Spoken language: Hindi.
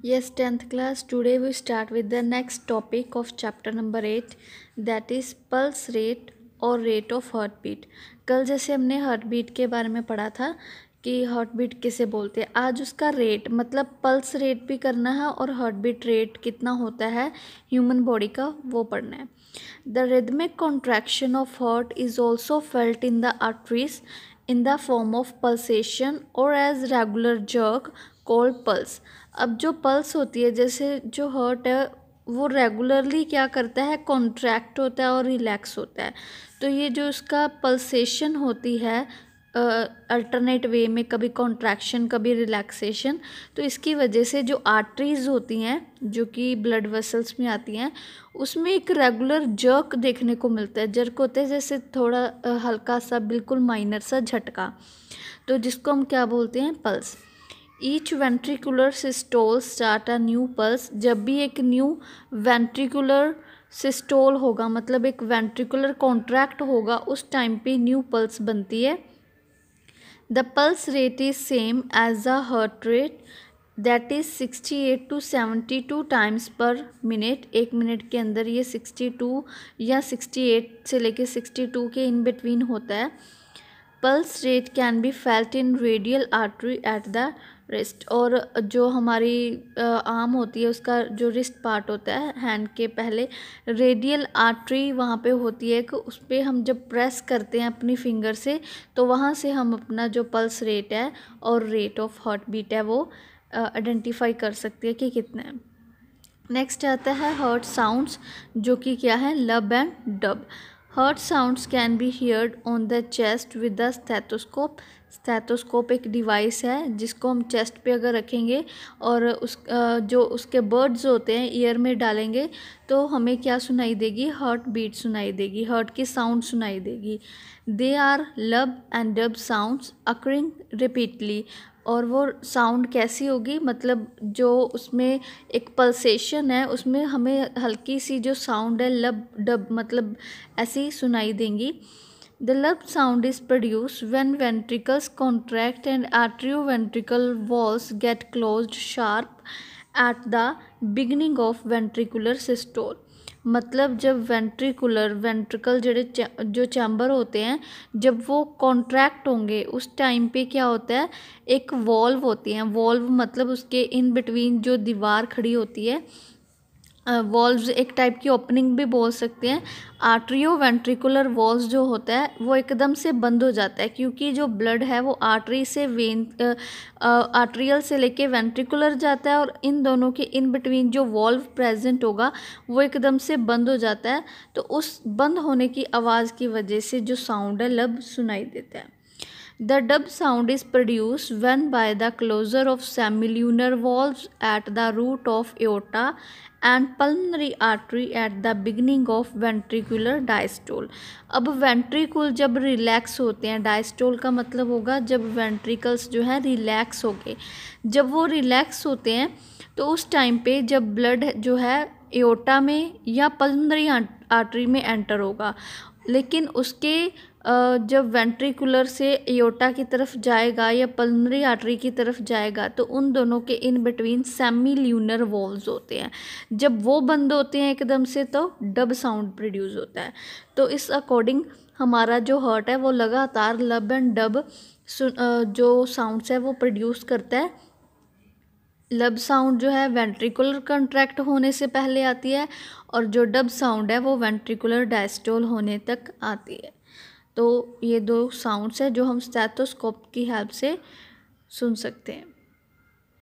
Yes, 10th class. Today we start with the next topic of chapter number 8, that is pulse rate और rate of heartbeat. कल जैसे हमने हार्ट बीट के बारे में पढ़ा था कि हार्ट बीट किसे बोलते हैं, आज उसका रेट मतलब पल्स रेट भी करना है और हार्ट बीट रेट कितना होता है ह्यूमन बॉडी का वो पढ़ना है. The rhythmic contraction of heart is also felt in the arteries in the form of pulsation or as regular jerk called pulse. अब जो पल्स होती है, जैसे जो हार्ट है वो रेगुलरली क्या करता है, कॉन्ट्रैक्ट होता है और रिलैक्स होता है. तो ये जो उसका पल्सेशन होती है अल्टरनेट वे में, कभी कॉन्ट्रैक्शन कभी रिलैक्सेशन, तो इसकी वजह से जो आर्टरीज होती हैं जो कि ब्लड वेसल्स में आती हैं उसमें एक रेगुलर जर्क देखने को मिलता है. जर्क होते हैं जैसे थोड़ा हल्का सा बिल्कुल माइनर सा झटका, तो जिसको हम क्या बोलते हैं, pulse. Each ventricular systole start a new pulse. जब भी एक न्यू वेंट्रिकुलर सिस्टोल होगा मतलब एक वेंट्रिकुलर कॉन्ट्रैक्ट होगा उस टाइम पे न्यू पल्स बनती है. The pulse rate is same as the heart rate, that is 68 to 72 times per minute. एक मिनट के अंदर ये 62 या 68 से लेके 62 के इन बिटवीन होता है. Pulse rate can be felt in radial artery at the wrist. और जो हमारी आर्म होती है उसका जो रिस्ट पार्ट होता है हैंड के पहले, रेडियल आर्टरी वहाँ पे होती है कि उस पर हम जब प्रेस करते हैं अपनी फिंगर से तो वहाँ से हम अपना जो पल्स रेट है और रेट ऑफ हार्ट बीट है वो आइडेंटिफाई कर सकते हैं कि कितना है. नेक्स्ट आता है हार्ट साउंड्स, जो कि क्या है, लब and dub. Heart sounds can be heard on the chest with the stethoscope. Stethoscope एक डिवाइस है जिसको हम चेस्ट पे अगर रखेंगे और जो उसके बर्ड्स होते हैं ईयर में डालेंगे तो हमें क्या सुनाई देगी, हार्ट बीट सुनाई देगी, हार्ट की साउंड सुनाई देगी. दे आर लब and dub sounds occurring repeatedly. और वो साउंड कैसी होगी, मतलब जो उसमें एक पल्सेशन है उसमें हमें हल्की सी जो साउंड है लब डब मतलब ऐसी सुनाई देंगी. The lub sound is produce when ventricles contract and atrioventricular valves get closed sharp at the beginning of ventricular systole. मतलब जब वेंट्रिकल जो चैम्बर होते हैं जब वो कॉन्ट्रैक्ट होंगे उस टाइम पे क्या होता है, एक वॉल्व होती है. वॉल्व मतलब उसके इन बिटवीन जो दीवार खड़ी होती है, वॉल्व्स एक टाइप की ओपनिंग भी बोल सकते हैं. आर्ट्रियो वेंट्रिकुलर वॉल्स जो होता है वो एकदम से बंद हो जाता है क्योंकि जो ब्लड है वो आर्टरी से आर्ट्रियल से लेके वेंट्रिकुलर जाता है और इन दोनों के इन बिटवीन जो वॉल्व प्रेजेंट होगा वो एकदम से बंद हो जाता है. तो उस बंद होने की आवाज़ की वजह से जो साउंड है लब सुनाई देता है. The dub sound is produced when by the closure of semilunar valves at the root of aorta and pulmonary artery at the beginning of ventricular diastole. अब वेंट्रिकल जब रिलैक्स होते हैं, डायस्टोल का मतलब होगा जब वेंट्रिकल्स जो है रिलैक्स हो गए. जब वो रिलैक्स होते हैं तो उस टाइम पे जब ब्लड जो है एओर्टा में या पल्मोनरी आर्टरी में एंटर होगा, लेकिन उसके जब वेंट्रिकुलर से एओर्टा की तरफ जाएगा या पल्मोनरी आर्टरी की तरफ जाएगा तो उन दोनों के इन बिटवीन सेमील्यूनर वॉल्व्स होते हैं. जब वो बंद होते हैं एकदम से तो डब साउंड प्रोड्यूस होता है. तो इस अकॉर्डिंग हमारा जो हार्ट है वो लगातार लब एंड डब जो साउंड्स है वो प्रोड्यूस करता है. लब साउंड जो है वेंट्रिकुलर कंट्रैक्ट होने से पहले आती है और जो डब साउंड है वो वेंट्रिकुलर डायस्टोल होने तक आती है. तो ये दो साउंड्स है जो हम स्टेथोस्कोप की हेल्प से सुन सकते हैं.